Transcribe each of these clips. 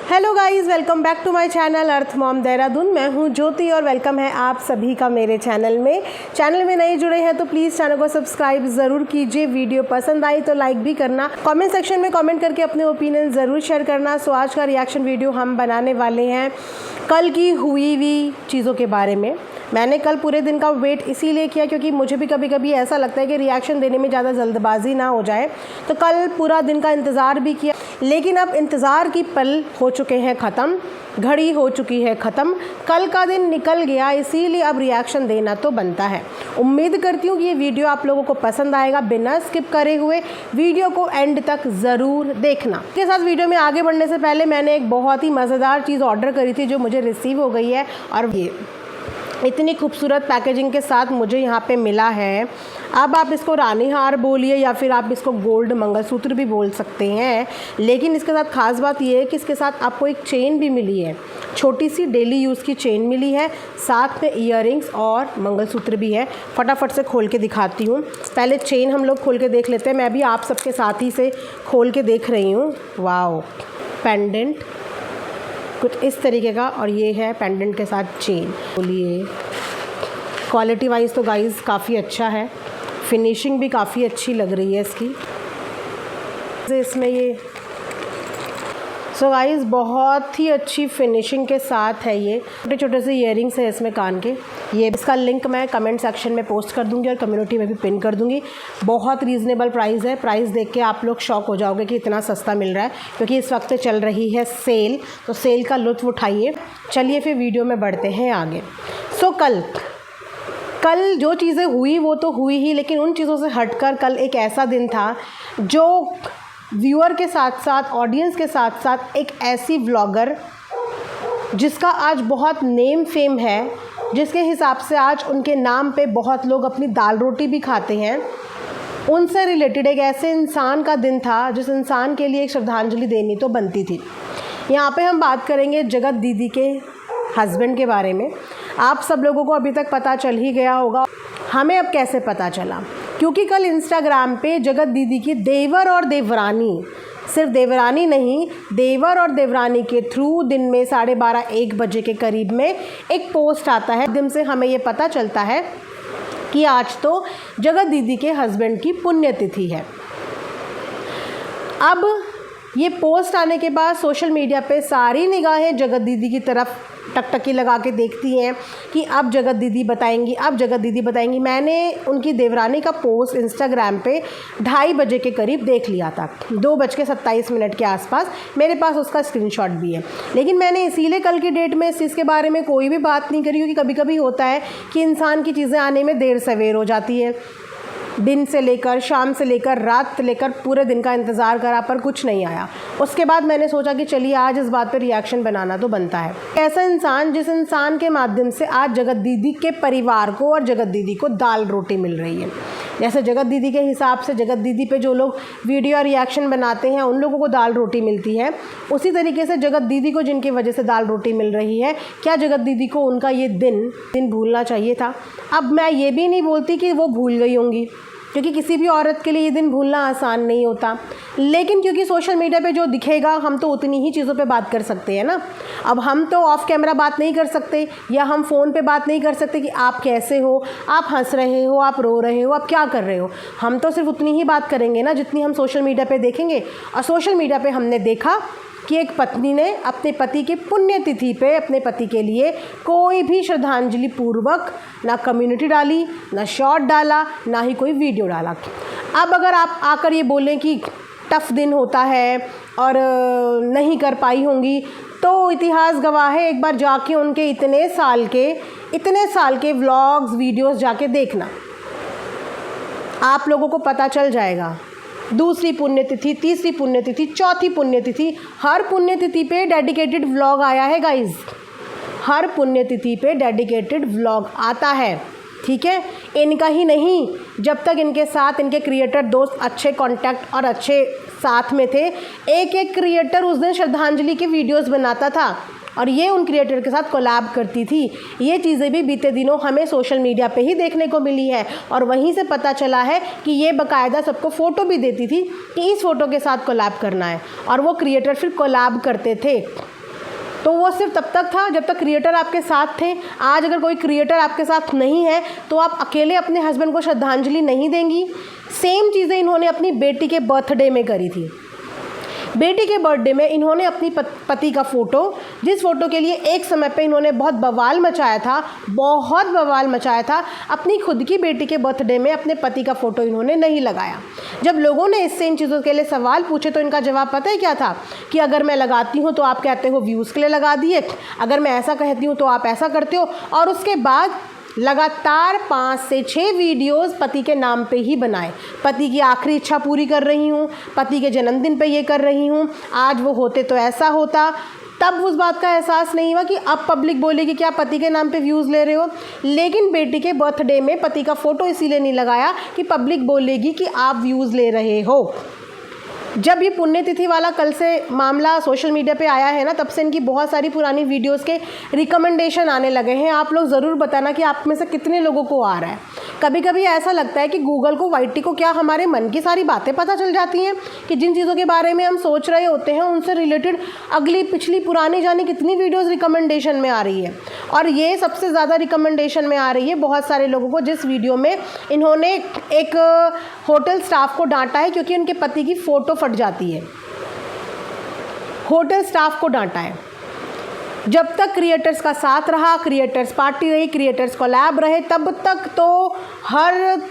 Hello guys, welcome back to my channel earth mom Dehradun. मैं हूं ज्योति और वेलकम है आप सभी का मेरे चैनल में। चैनल में नए जुड़े हैं तो प्लीज़ चैनल को सब्सक्राइब ज़रूर कीजिए। वीडियो पसंद आई तो लाइक भी करना। कमेंट सेक्शन में कमेंट करके अपने ओपिनियन ज़रूर शेयर करना। सो आज का रिएक्शन वीडियो हम बनाने वाले हैं कल की हुई चीज़ों के बारे में। मैंने कल पूरे दिन का वेट इसीलिए किया क्योंकि मुझे भी कभी कभी ऐसा लगता है कि रिएक्शन देने में ज़्यादा जल्दबाजी ना हो जाए, तो कल पूरा दिन का इंतज़ार भी किया। लेकिन अब इंतज़ार की पल हो चुके हैं ख़त्म, घड़ी हो चुकी है ख़त्म, कल का दिन निकल गया, इसीलिए अब रिएक्शन देना तो बनता है। उम्मीद करती हूँ कि ये वीडियो आप लोगों को पसंद आएगा। बिना स्किप करे हुए वीडियो को एंड तक ज़रूर देखना। इसके साथ वीडियो में आगे बढ़ने से पहले मैंने एक बहुत ही मज़ेदार चीज़ ऑर्डर करी थी जो मुझे रिसीव हो गई है, और ये इतनी खूबसूरत पैकेजिंग के साथ मुझे यहाँ पे मिला है। अब आप इसको रानी हार बोलिए या फिर आप इसको गोल्ड मंगलसूत्र भी बोल सकते हैं, लेकिन इसके साथ ख़ास बात ये है कि इसके साथ आपको एक चेन भी मिली है, छोटी सी डेली यूज़ की चेन मिली है, साथ में ईयररिंग्स और मंगलसूत्र भी है। फटाफट से खोल के दिखाती हूँ। पहले चेन हम लोग खोल के देख लेते हैं। मैं भी आप सबके साथ ही से खोल के देख रही हूँ। वाओ, पेंडेंट कुछ इस तरीके का, और ये है पेंडेंट के साथ चेन। बोलिए क्वालिटी वाइज तो गाइस काफ़ी अच्छा है, फिनिशिंग भी काफ़ी अच्छी लग रही है इसकी। इसमें ये सो गाइस बहुत ही अच्छी फिनिशिंग के साथ है। ये छोटे छोटे से ईयरिंग्स है इसमें कान के। ये इसका लिंक मैं कमेंट सेक्शन में पोस्ट कर दूंगी और कम्युनिटी में भी पिन कर दूंगी। बहुत रीज़नेबल प्राइस है। प्राइस देख के आप लोग शॉक हो जाओगे कि इतना सस्ता मिल रहा है, क्योंकि इस वक्त चल रही है सेल, तो सेल का लुत्फ़ उठाइए। चलिए फिर वीडियो में बढ़ते हैं आगे। सो कल जो चीज़ें हुई वो तो हुई ही, लेकिन उन चीज़ों से हटकर कल एक ऐसा दिन था जो व्यूअर के साथ साथ ऑडियंस के साथ साथ एक ऐसी व्लॉगर जिसका आज बहुत नेम फेम है, जिसके हिसाब से आज उनके नाम पे बहुत लोग अपनी दाल रोटी भी खाते हैं, उनसे रिलेटेड एक ऐसे इंसान का दिन था जिस इंसान के लिए एक श्रद्धांजलि देनी तो बनती थी। यहाँ पे हम बात करेंगे जगत दीदी के हस्बैंड के बारे में। आप सब लोगों को अभी तक पता चल ही गया होगा। हमें अब कैसे पता चला? क्योंकि कल इंस्टाग्राम पे जगत दीदी की देवर और देवरानी, सिर्फ देवरानी नहीं, देवर और देवरानी के थ्रू दिन में 12:30-1 बजे के करीब में एक पोस्ट आता है, दिन से हमें ये पता चलता है कि आज तो जगत दीदी के हस्बैंड की पुण्यतिथि है। अब ये पोस्ट आने के बाद सोशल मीडिया पे सारी निगाहें जगत दीदी की तरफ टकटकी लगा के देखती हैं कि अब जगत दीदी बताएंगी, अब जगत दीदी बताएंगी। मैंने उनकी देवरानी का पोस्ट इंस्टाग्राम पे 2:30 बजे के करीब देख लिया था, 2:27 के आसपास। मेरे पास उसका स्क्रीनशॉट भी है, लेकिन मैंने इसीलिए कल की डेट में इस चीज़ के बारे में कोई भी बात नहीं करी, क्योंकि कभी कभी होता है कि इंसान की चीज़ें आने में देर सवेर हो जाती है। दिन से लेकर शाम से लेकर रात से लेकर पूरे दिन का इंतज़ार करा पर कुछ नहीं आया। उसके बाद मैंने सोचा कि चलिए आज इस बात पर रिएक्शन बनाना तो बनता है। ऐसा इंसान जिस इंसान के माध्यम से आज जगत दीदी के परिवार को और जगत दीदी को दाल रोटी मिल रही है। जैसे जगत दीदी के हिसाब से जगत दीदी पे जो लोग वीडियो रिएक्शन बनाते हैं उन लोगों को दाल रोटी मिलती है, उसी तरीके से जगत दीदी को जिनकी वजह से दाल रोटी मिल रही है, क्या जगत दीदी को उनका ये दिन भूलना चाहिए था? अब मैं ये भी नहीं बोलती कि वो भूल गई होंगी, क्योंकि किसी भी औरत के लिए ये दिन भूलना आसान नहीं होता, लेकिन क्योंकि सोशल मीडिया पे जो दिखेगा हम तो उतनी ही चीज़ों पे बात कर सकते हैं ना। अब हम तो ऑफ कैमरा बात नहीं कर सकते, या हम फ़ोन पे बात नहीं कर सकते कि आप कैसे हो, आप हंस रहे हो, आप रो रहे हो, आप क्या कर रहे हो। हम तो सिर्फ उतनी ही बात करेंगे ना जितनी हम सोशल मीडिया पे देखेंगे। और सोशल मीडिया पे हमने देखा कि एक पत्नी ने अपने पति की पुण्यतिथि पे अपने पति के लिए कोई भी श्रद्धांजलि पूर्वक ना कम्युनिटी डाली, ना शॉर्ट डाला, ना ही कोई वीडियो डाला। अब अगर आप आकर ये बोलें कि टफ दिन होता है और नहीं कर पाई होंगी, तो इतिहास गवाह है, एक बार जाके उनके इतने साल के व्लॉग्स वीडियोस जाके देखना, आप लोगों को पता चल जाएगा। दूसरी पुण्यतिथि, तीसरी पुण्यतिथि, चौथी पुण्यतिथि, हर पुण्यतिथि पे डेडिकेटेड व्लॉग आया है गाइज। हर पुण्यतिथि पे डेडिकेटेड व्लॉग आता है, ठीक है। इनका ही नहीं, जब तक इनके साथ इनके क्रिएटर दोस्त अच्छे कांटेक्ट और अच्छे साथ में थे, एक एक क्रिएटर उस दिन श्रद्धांजलि के वीडियोस बनाता था और ये उन क्रिएटर के साथ कोलैब करती थी। ये चीज़ें भी बीते दिनों हमें सोशल मीडिया पे ही देखने को मिली है, और वहीं से पता चला है कि ये बाकायदा सबको फ़ोटो भी देती थी कि इस फ़ोटो के साथ कोलैब करना है, और वो क्रिएटर फिर कोलैब करते थे। तो वो सिर्फ तब तक था जब तक क्रिएटर आपके साथ थे। आज अगर कोई क्रिएटर आपके साथ नहीं है तो आप अकेले अपने हस्बैंड को श्रद्धांजलि नहीं देंगी। सेम चीज़ें इन्होंने अपनी बेटी के बर्थडे में करी थी। बेटी के बर्थडे में इन्होंने अपनी पति का फ़ोटो, जिस फ़ोटो के लिए एक समय पे इन्होंने बहुत बवाल मचाया था, अपनी खुद की बेटी के बर्थडे में अपने पति का फ़ोटो इन्होंने नहीं लगाया। जब लोगों ने इससे इन चीज़ों के लिए सवाल पूछे तो इनका जवाब पता है क्या था कि अगर मैं लगाती हूँ तो आप कहते हो व्यूज़ के लिए लगा दिए, अगर मैं ऐसा कहती हूँ तो आप ऐसा करते हो। और उसके बाद लगातार 5 से 6 वीडियोस पति के नाम पे ही बनाए। पति की आखिरी इच्छा पूरी कर रही हूँ, पति के जन्मदिन पे ये कर रही हूँ, आज वो होते तो ऐसा होता। तब उस बात का एहसास नहीं हुआ कि अब पब्लिक बोलेगी कि आप पति के नाम पे व्यूज़ ले रहे हो। लेकिन बेटी के बर्थडे में पति का फ़ोटो इसीलिए नहीं लगाया कि पब्लिक बोलेगी कि आप व्यूज़ ले रहे हो। जब ये पुण्यतिथि वाला कल से मामला सोशल मीडिया पे आया है ना, तब से इनकी बहुत सारी पुरानी वीडियोस के रिकमेंडेशन आने लगे हैं। आप लोग ज़रूर बताना कि आप में से कितने लोगों को आ रहा है। कभी कभी ऐसा लगता है कि गूगल को, वाईटी को क्या हमारे मन की सारी बातें पता चल जाती हैं कि जिन चीज़ों के बारे में हम सोच रहे होते हैं उनसे रिलेटेड अगली पिछली पुरानी जाने कितनी वीडियोज़ रिकमेंडेशन में आ रही है। और ये सबसे ज़्यादा रिकमेंडेशन में आ रही है बहुत सारे लोगों को, जिस वीडियो में इन्होंने एक होटल स्टाफ को डांटा है क्योंकि उनके पति की फ़ोटो फट जाती है। होटल स्टाफ को डांटा है। जब तक क्रिएटर्स का साथ रहा, क्रिएटर्स पार्टी रही, क्रिएटर्स कोलैब रहे, तब तक तो हर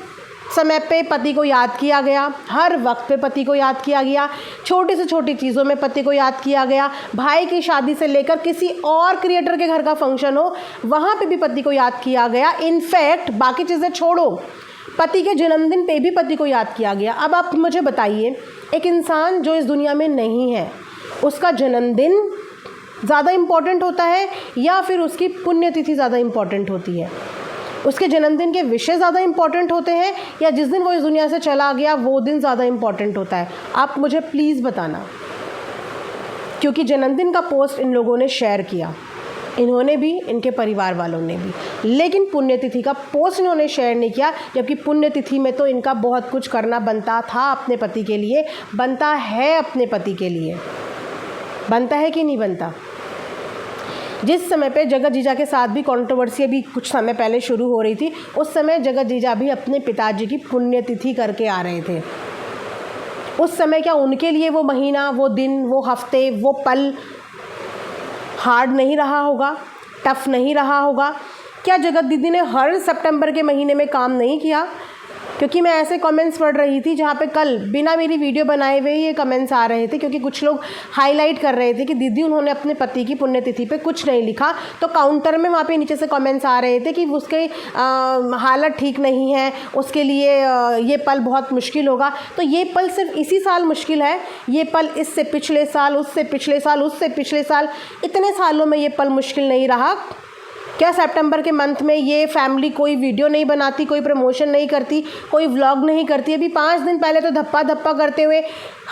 समय पे पति को याद किया गया, हर वक्त पे पति को याद किया गया, छोटी से छोटी चीज़ों में पति को याद किया गया। भाई की शादी से लेकर किसी और क्रिएटर के घर का फंक्शन हो, वहाँ पे भी पति को याद किया गया। इनफैक्ट बाकी चीज़ें छोड़ो, पति के जन्मदिन पे भी पति को याद किया गया। अब आप मुझे बताइए, एक इंसान जो इस दुनिया में नहीं है, उसका जन्मदिन ज़्यादा इम्पॉर्टेंट होता है या फिर उसकी पुण्यतिथि ज़्यादा इम्पॉर्टेंट होती है? उसके जन्मदिन के विषय ज़्यादा इम्पॉर्टेंट होते हैं या जिस दिन वो इस दुनिया से चला गया वो दिन ज़्यादा इम्पॉर्टेंट होता है? आप मुझे प्लीज़ बताना। क्योंकि जन्मदिन का पोस्ट इन लोगों ने शेयर किया, इन्होंने भी, इनके परिवार वालों ने भी, लेकिन पुण्यतिथि का पोस्ट इन्होंने शेयर नहीं किया। जबकि पुण्यतिथि में तो इनका बहुत कुछ करना बनता था अपने पति के लिए, बनता है अपने पति के लिए, बनता है कि नहीं बनता? जिस समय पे जगत जीजा के साथ भी कंट्रोवर्सी अभी कुछ समय पहले शुरू हो रही थी, उस समय जगत जीजा भी अपने पिताजी की पुण्यतिथि करके आ रहे थे। उस समय क्या उनके लिए वो महीना, वो दिन, वो हफ्ते, वो पल हार्ड नहीं रहा होगा, टफ नहीं रहा होगा? क्या जगत दीदी ने हर सितंबर के महीने में काम नहीं किया? क्योंकि मैं ऐसे कमेंट्स पढ़ रही थी जहाँ पे कल बिना मेरी वीडियो बनाए हुए ये कमेंट्स आ रहे थे, क्योंकि कुछ लोग हाईलाइट कर रहे थे कि दीदी उन्होंने अपने पति की पुण्यतिथि पे कुछ नहीं लिखा। तो काउंटर में वहाँ पे नीचे से कमेंट्स आ रहे थे कि उसके हालत ठीक नहीं है, उसके लिए ये पल बहुत मुश्किल होगा। तो ये पल सिर्फ इसी साल मुश्किल है? ये पल इससे पिछले साल, उससे पिछले साल, उससे पिछले साल, इतने सालों में ये पल मुश्किल नहीं रहा? क्या सितंबर के मंथ में ये फैमिली कोई वीडियो नहीं बनाती, कोई प्रमोशन नहीं करती, कोई व्लॉग नहीं करती? अभी 5 दिन पहले तो धप्पा धप्पा करते हुए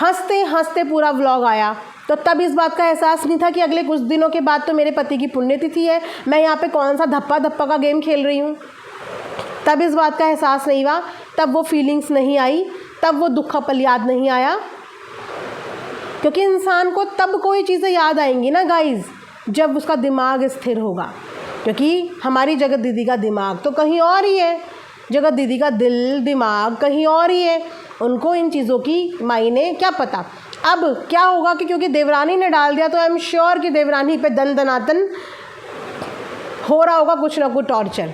हंसते हंसते पूरा व्लॉग आया। तो तब इस बात का एहसास नहीं था कि अगले कुछ दिनों के बाद तो मेरे पति की पुण्यतिथि है, मैं यहाँ पे कौन सा धप्पा धप्पा का गेम खेल रही हूँ? तब इस बात का एहसास नहीं हुआ, तब वो फीलिंग्स नहीं आई, तब वो दुख का पल याद नहीं आया। क्योंकि इंसान को तब कोई चीज़ें याद आएंगी ना गाइज़, जब उसका दिमाग स्थिर होगा। क्योंकि हमारी जगत दीदी का दिमाग तो कहीं और ही है, जगत दीदी का दिल दिमाग कहीं और ही है। उनको इन चीज़ों की मायने क्या पता। अब क्या होगा कि क्योंकि देवरानी ने डाल दिया तो आई एम श्योर कि देवरानी पे दन दनातन हो रहा होगा कुछ ना कुछ टॉर्चर,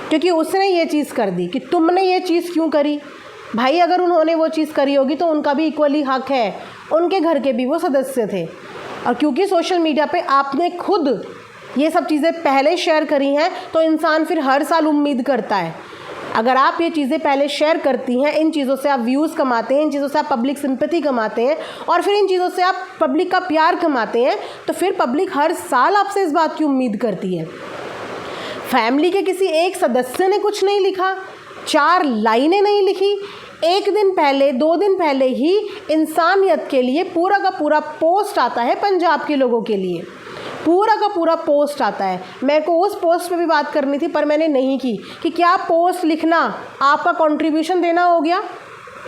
क्योंकि उसने ये चीज़ कर दी कि तुमने ये चीज़ क्यों करी। भाई अगर उन्होंने वो चीज़ करी होगी तो उनका भी इक्वली हक है, उनके घर के भी वो सदस्य थे। और क्योंकि सोशल मीडिया पे आपने खुद ये सब चीज़ें पहले शेयर करी हैं तो इंसान फिर हर साल उम्मीद करता है। अगर आप ये चीज़ें पहले शेयर करती हैं, इन चीज़ों से आप व्यूज़ कमाते हैं, इन चीज़ों से आप पब्लिक सिंपैथी कमाते हैं और फिर इन चीज़ों से आप पब्लिक का प्यार कमाते हैं, तो फिर पब्लिक हर साल आपसे इस बात की उम्मीद करती है। फैमिली के किसी एक सदस्य ने कुछ नहीं लिखा, 4 लाइनें नहीं लिखी, 1 दिन पहले 2 दिन पहले ही इंसानियत के लिए पूरा का पूरा पोस्ट आता है, पंजाब के लोगों के लिए पूरा का पूरा पोस्ट आता है। मेरे को उस पोस्ट पे भी बात करनी थी पर मैंने नहीं की कि क्या पोस्ट लिखना आपका कंट्रीब्यूशन देना हो गया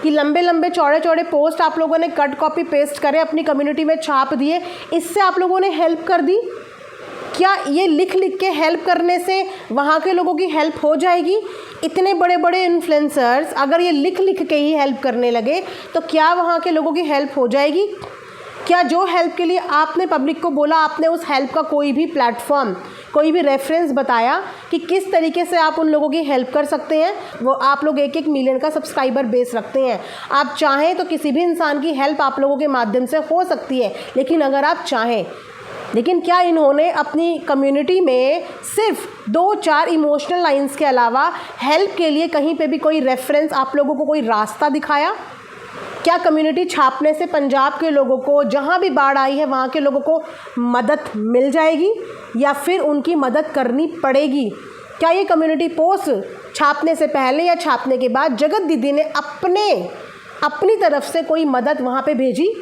कि लंबे लंबे चौड़े चौड़े पोस्ट आप लोगों ने कट कॉपी पेस्ट करे अपनी कम्युनिटी में छाप दिए, इससे आप लोगों ने हेल्प कर दी? क्या ये लिख लिख के हेल्प करने से वहाँ के लोगों की हेल्प हो जाएगी? इतने बड़े बड़े इन्फ्लुएंसर्स अगर ये लिख लिख के ही हेल्प करने लगे तो क्या वहाँ के लोगों की हेल्प हो जाएगी? क्या जो हेल्प के लिए आपने पब्लिक को बोला, आपने उस हेल्प का कोई भी प्लेटफॉर्म, कोई भी रेफरेंस बताया कि किस तरीके से आप उन लोगों की हेल्प कर सकते हैं? वो आप लोग 1-1 मिलियन का सब्सक्राइबर बेस रखते हैं, आप चाहें तो किसी भी इंसान की हेल्प आप लोगों के माध्यम से हो सकती है, लेकिन अगर आप चाहें। लेकिन क्या इन्होंने अपनी कम्युनिटी में सिर्फ 2-4 इमोशनल लाइंस के अलावा हेल्प के लिए कहीं पे भी कोई रेफरेंस, आप लोगों को कोई रास्ता दिखाया? क्या कम्युनिटी छापने से पंजाब के लोगों को, जहाँ भी बाढ़ आई है वहाँ के लोगों को मदद मिल जाएगी या फिर उनकी मदद करनी पड़ेगी? क्या ये कम्युनिटी पोस्ट छापने से पहले या छापने के बाद जगत दीदी ने अपनी तरफ से कोई मदद वहाँ पे भेजी?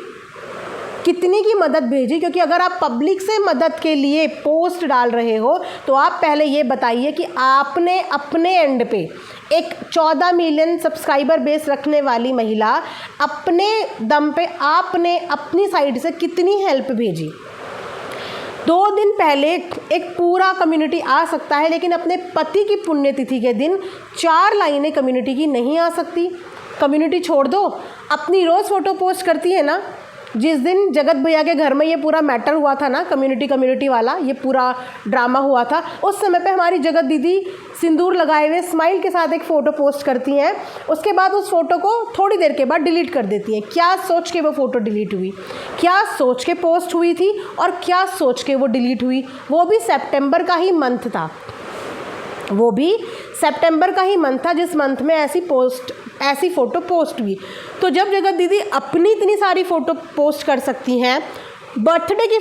कितनी की मदद भेजी? क्योंकि अगर आप पब्लिक से मदद के लिए पोस्ट डाल रहे हो तो आप पहले ये बताइए कि आपने अपने एंड पे, एक 14 मिलियन सब्सक्राइबर बेस रखने वाली महिला, अपने दम पे आपने अपनी साइड से कितनी हेल्प भेजी? 2 दिन पहले एक पूरा कम्युनिटी आ सकता है, लेकिन अपने पति की पुण्यतिथि के दिन 4 लाइनें कम्युनिटी की नहीं आ सकती। कम्युनिटी छोड़ दो, अपनी रोज़ फ़ोटो पोस्ट करती है ना। जिस दिन जगत भैया के घर में ये पूरा मैटर हुआ था ना, कम्युनिटी वाला ये पूरा ड्रामा हुआ था, उस समय पे हमारी जगत दीदी सिंदूर लगाए हुए स्माइल के साथ एक फ़ोटो पोस्ट करती हैं। उसके बाद उस फ़ोटो को थोड़ी देर के बाद डिलीट कर देती हैं। क्या सोच के वो फ़ोटो डिलीट हुई? क्या सोच के पोस्ट हुई थी और क्या सोच के वो डिलीट हुई? वो भी सितंबर का ही मंथ था, वो भी सितंबर का ही मंथ था जिस मंथ में ऐसी फ़ोटो पोस्ट हुई। तो जब जगत दीदी अपनी इतनी सारी फ़ोटो पोस्ट कर सकती हैं, बर्थडे की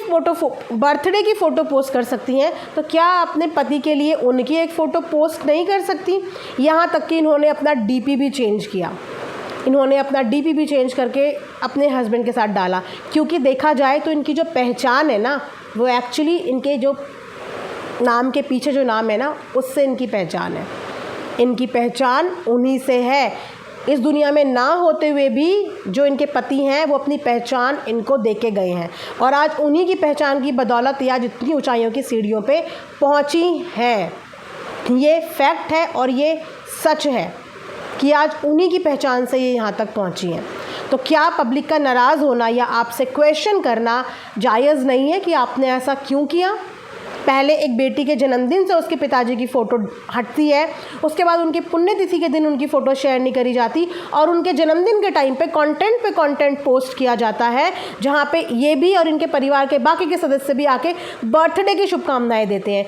फ़ोटो पोस्ट कर सकती हैं, तो क्या अपने पति के लिए उनकी एक फ़ोटो पोस्ट नहीं कर सकती? यहाँ तक कि इन्होंने अपना डीपी भी चेंज किया। इन्होंने अपना डीपी भी चेंज करके अपने हस्बैंड के साथ डाला, क्योंकि देखा जाए तो इनकी जो पहचान है ना, वो एक्चुअली इनके जो नाम के पीछे जो नाम है ना, उससे इनकी पहचान है। इनकी पहचान उन्हीं से है। इस दुनिया में ना होते हुए भी जो इनके पति हैं वो अपनी पहचान इनको दे के गए हैं, और आज उन्हीं की पहचान की बदौलत ये आज इतनी ऊंचाइयों की सीढ़ियों पे पहुंची हैं। ये फैक्ट है और ये सच है कि आज उन्हीं की पहचान से ये यहाँ तक पहुंची हैं। तो क्या पब्लिक का नाराज़ होना या आपसे क्वेश्चन करना जायज़ नहीं है कि आपने ऐसा क्यों किया? पहले एक बेटी के जन्मदिन से उसके पिताजी की फ़ोटो हटती है, उसके बाद उनकी पुण्यतिथि के दिन उनकी फ़ोटो शेयर नहीं करी जाती, और उनके जन्मदिन के टाइम पे कंटेंट पोस्ट किया जाता है, जहाँ पे ये भी और इनके परिवार के बाकी के सदस्य भी आके बर्थडे की शुभकामनाएं देते हैं।